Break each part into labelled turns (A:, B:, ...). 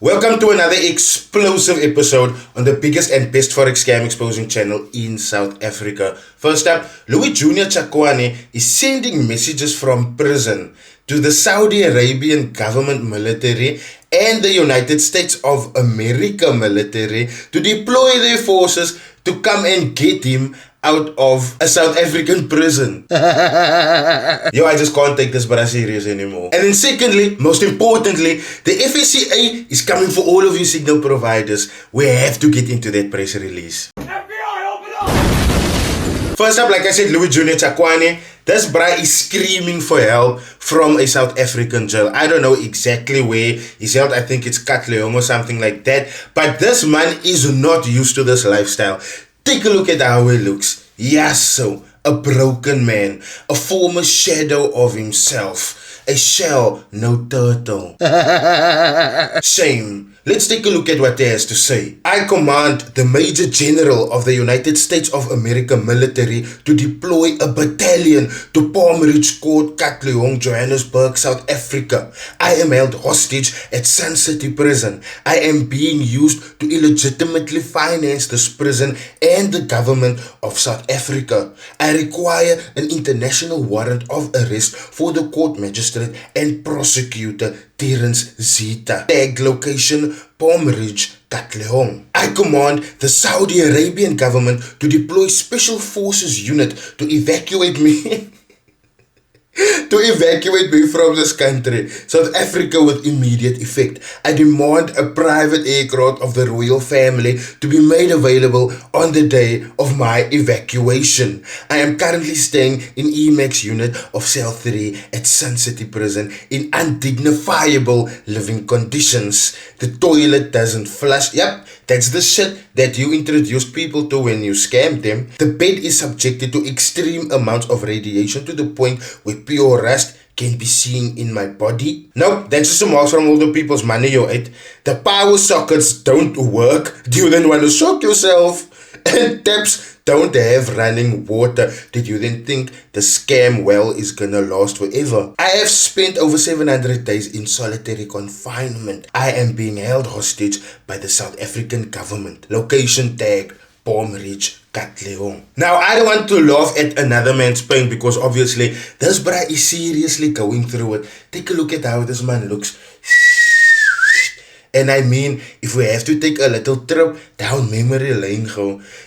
A: Welcome to another explosive episode on the biggest and best forex scam exposing channel in South Africa. First up, Louis Jr. Tshakoane is sending messages from prison to the Saudi Arabian government military and the United States of America military to deploy their forces to come and get him out of a South African prison. Yo, I just can't take this but serious anymore. And then secondly, most importantly, the FSCA is coming for all of you signal providers. We have to get into that press release. FBI, open up! First up, like I said, Louis Jr. Tshakoane. This bruh is screaming for help from a South African jail. I don't know exactly where he's held. I think it's Katleong or something like that. But this man is not used to this lifestyle. Take a look at how he looks. Yes, so a broken man, a former shadow of himself, a shell, no turtle. Shame. Let's take a look at what he has to say. I command the Major General of the United States of America military to deploy a battalion to Palm Ridge Court, Katleong, Johannesburg, South Africa. I am held hostage at Sun City Prison. I am being used to illegitimately finance this prison and the government of South Africa. I require an international warrant of arrest for the court magistrate and prosecutor Terence Zeta. Tag location Palm Ridge, Katleong. I command the Saudi Arabian government to deploy special forces unit to evacuate me from this country, South Africa, with immediate effect. I demand a private aircraft of the royal family to be made available on the day of my evacuation. I am currently staying in EMAX unit of Cell 3 at Sun City Prison in undignifiable living conditions. The toilet doesn't flush. Yep, that's the shit that you introduced people to when you scammed them. The bed is subjected to extreme amounts of radiation to the point where pure rust can be seen in my body. Nope, that's just some marks from all the people's money you ate. The power sockets don't work. Do you then want to shock yourself? And taps don't have running water. Did you then think the scam well is gonna last forever? I have spent over 700 days in solitary confinement. I am being held hostage by the South African government. Location tag Palm Ridge, Katleong. Now, I don't want to laugh at another man's pain because obviously this bruh is seriously going through it. Take a look at how this man looks. And I mean, if we have to take a little trip down memory lane,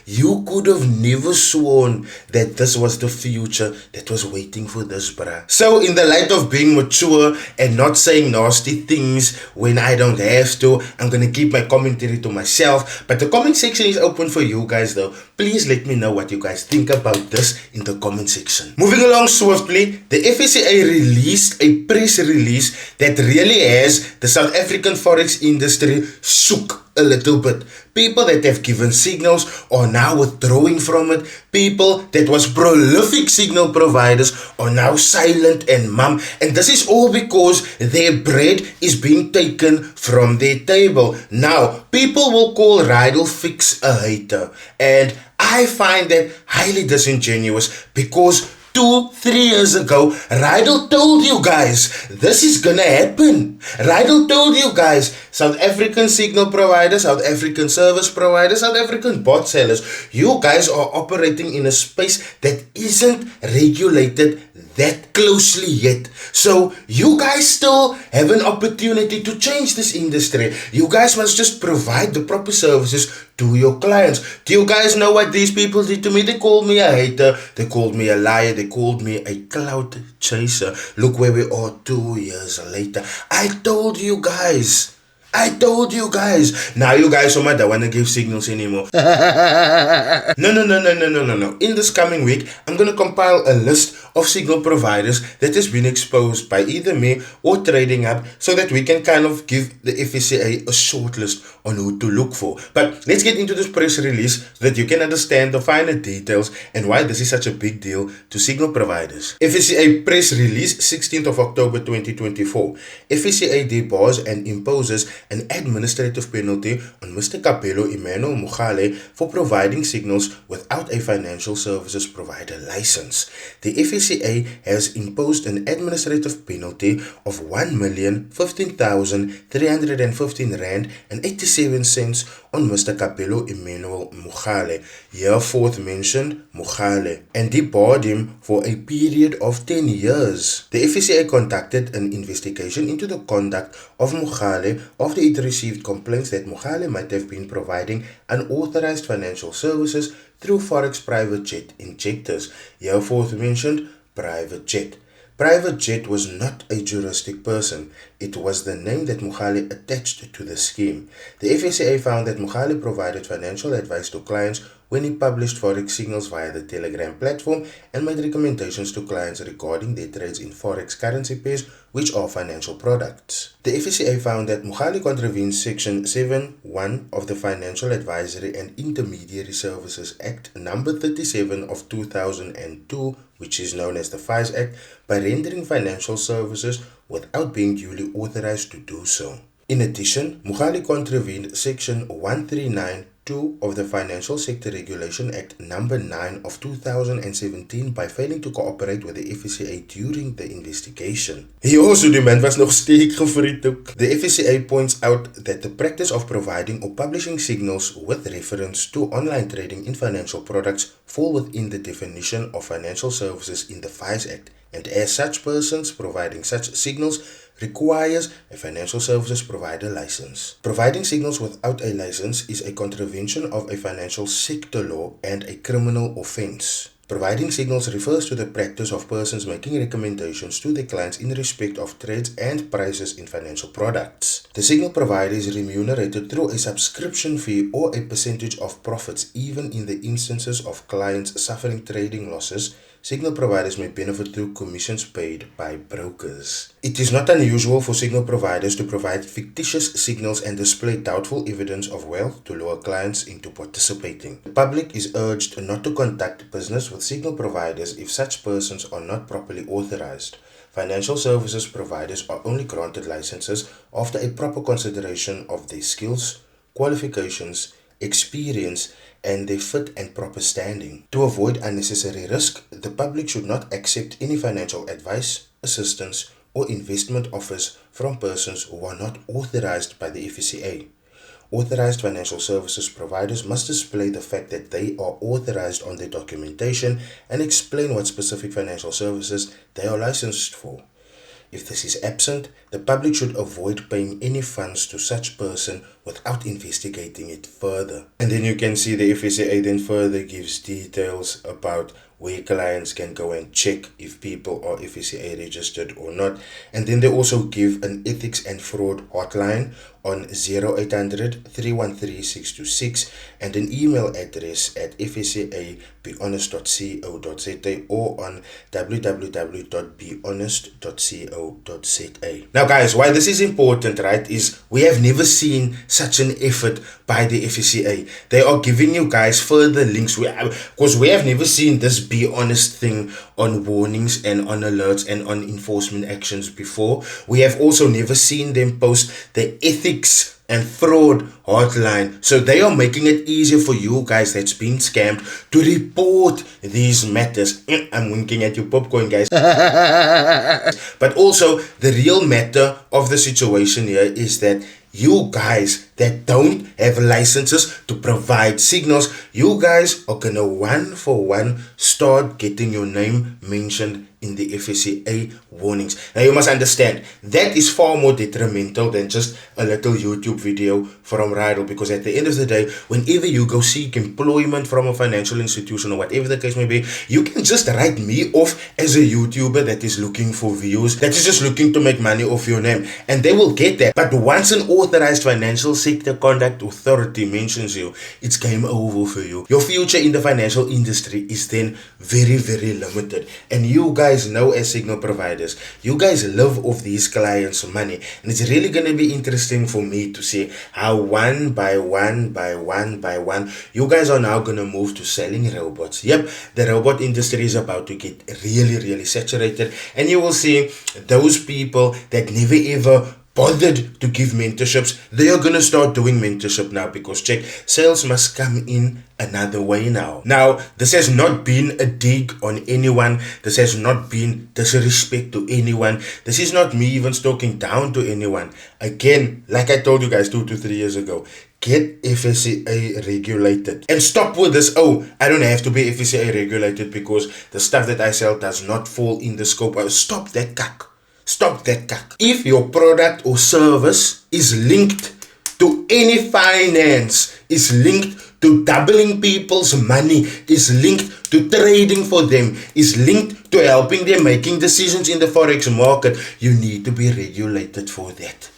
A: you could have never sworn that this was the future that was waiting for this bruh. So in the light of being mature and not saying nasty things when I don't have to, I'm gonna keep my commentary to myself. But the comment section is open for you guys though. Please let me know what you guys think about this in the comment section. Moving along swiftly, the FSCA released a press release that really has the South African forex industry shook a little bit. People that have given signals are now withdrawing from it. People that was prolific signal providers are now silent and mum. And this is all because their bread is being taken from their table. Now, people will call Rydall Ficks a hater. And I find that highly disingenuous because 2-3 years ago, Rydall told you guys this is gonna happen. Rydall told you guys, South African signal providers, South African service providers, South African bot sellers, you guys are operating in a space that isn't regulated that closely yet. So you guys still have an opportunity to change this industry. You guys must just provide the proper services to your clients. Do you guys know what these people did to me? They called me a hater, they called me a liar, they called me a clout chaser. Look where we are 2 years later. I told you guys. Now you guys don't want to give signals anymore. No. In this coming week, I'm going to compile a list of signal providers that has been exposed by either me or Trading Up so that we can kind of give the FSCA a short list on who to look for. But let's get into this press release so that you can understand the finer details and why this is such a big deal to signal providers. FSCA press release 16th of October 2024. FSCA debars and imposes an administrative penalty on Mr. Capello Emmanuel Mogale for providing signals without a financial services provider license. The FSCA has imposed an administrative penalty of R1,015,315.87 on Mr. Capello Emmanuel Mogale, here forth mentioned Mogale, and debarred him for a period of 10 years. The FSCA conducted an investigation into the conduct of Mogale after it received complaints that Mogale might have been providing unauthorized financial services through Forex private jet injectors, here forth mentioned private jet. Private jet was not a juristic person. It was the name that Mogale attached to the scheme. The FSCA found that Mogale provided financial advice to clients when he published Forex signals via the Telegram platform and made recommendations to clients regarding their trades in Forex currency pairs, which are financial products. The FSCA found that Mogale contravened Section 7(1) of the Financial Advisory and Intermediary Services Act number 37 of 2002, which is known as the FIS Act, by rendering financial services without being duly authorized to do so. In addition, Mogale contravened Section 139(2) of the Financial Sector Regulation Act number 9 of 2017 by failing to cooperate with the FSCA during the investigation. Die man was nog steek gevriet ook. The FSCA points out that the practice of providing or publishing signals with reference to online trading in financial products fall within the definition of financial services in the FIS Act, and as such, persons providing such signals requires a financial services provider license. Providing signals without a license is a contravention of a financial sector law and a criminal offense. Providing signals refers to the practice of persons making recommendations to their clients in respect of trades and prices in financial products. The signal provider is remunerated through a subscription fee or a percentage of profits. Even in the instances of clients suffering trading losses, signal providers may benefit through commissions paid by brokers. It is not unusual for signal providers to provide fictitious signals and display doubtful evidence of wealth to lure clients into participating. The public is urged not to conduct business with signal providers if such persons are not properly authorized. Financial services providers are only granted licenses after a proper consideration of their skills, qualifications, experience, and their fit and proper standing. To avoid unnecessary risk, the public should not accept any financial advice, assistance, or investment offers from persons who are not authorized by the FSCA. Authorized financial services providers must display the fact that they are authorized on their documentation and explain what specific financial services they are licensed for. If this is absent, the public should avoid paying any funds to such person without investigating it further. And then you can see the FSCA then further gives details about where clients can go and check if people are FSCA registered or not. And then they also give an ethics and fraud hotline on 0800-313-626 and an email address at fsca.behonest.co.za or on www.behonest.co.za. Now guys, why this is important, right, is we have never seen such an effort by the FSCA. They are giving you guys further links because we have never seen this Be Honest thing on warnings and on alerts and on enforcement actions before. We have also never seen them post the ethics and fraud hotline. So they are making it easier for you guys that's been scammed to report these matters. I'm winking at you popcorn, guys. But also the real matter of the situation here is that you guys that don't have licenses to provide signals, you guys are gonna one for one start getting your name mentioned in the FSCA warnings. Now you must understand, that is far more detrimental than just a little YouTube video from Rydall, because at the end of the day, whenever you go seek employment from a financial institution or whatever the case may be, you can just write me off as a YouTuber that is looking for views, that is just looking to make money off your name, and they will get that. But once an authorized financial sector conduct authority mentions you, it's game over for you. Your future in the financial industry is then very, very limited. And you guys know, as signal providers, you guys live off these clients' money, and it's really going to be interesting for me to see how one by one you guys are now going to move to selling robots. Yep, the robot industry is about to get really, really saturated, and you will see those people that never ever bothered to give mentorships, they are gonna start doing mentorship now, because check, sales must come in another way now. Now, this has not been a dig on anyone. This has not been disrespect to anyone. This is not me even talking down to anyone. Again, like I told you guys 2 to 3 years ago, get FSCA regulated. And stop with this, oh, I don't have to be FSCA regulated because the stuff that I sell does not fall in the scope. Stop that cuck. Stop that cuck. If your product or service is linked to any finance, is linked to doubling people's money, is linked to trading for them, is linked to helping them making decisions in the forex market, you need to be regulated for that.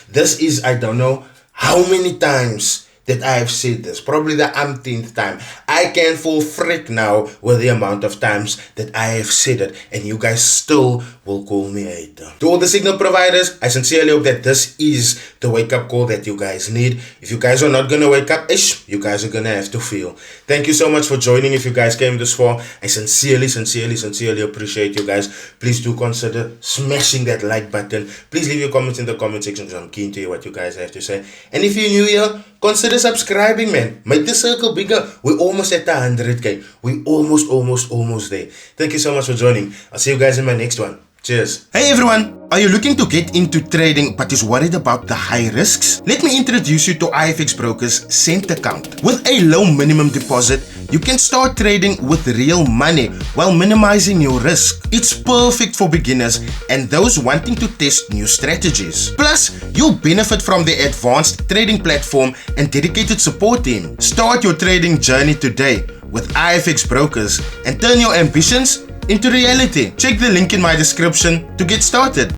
A: This is, I don't know how many times that I have said this, probably the umpteenth time. I can fall frick now with the amount of times that I have said it, and you guys still will call me a hater. To all the signal providers, I sincerely hope that this is the wake-up call that you guys need. If you guys are not gonna wake up, you guys are gonna have to feel. Thank you so much for joining. If you guys came this far, I sincerely appreciate you guys. Please do consider smashing that like button. Please leave your comments in the comment section, because I'm keen to hear what you guys have to say. And if you're new here, consider subscribing, man. Make the circle bigger. We're almost at the 100K. We're almost there. Thank you so much for joining. I'll see you guys in my next one. Cheers. Hey everyone, are you looking to get into trading but is worried about the high risks? Let me introduce you to FX Broker's Cent account. With a low minimum deposit, you can start trading with real money while minimizing your risk. It's perfect for beginners and those wanting to test new strategies. Plus, you'll benefit from the advanced trading platform and dedicated support team. Start your trading journey today with FX Brokers and turn your ambitions into reality. Check the link in my description to get started.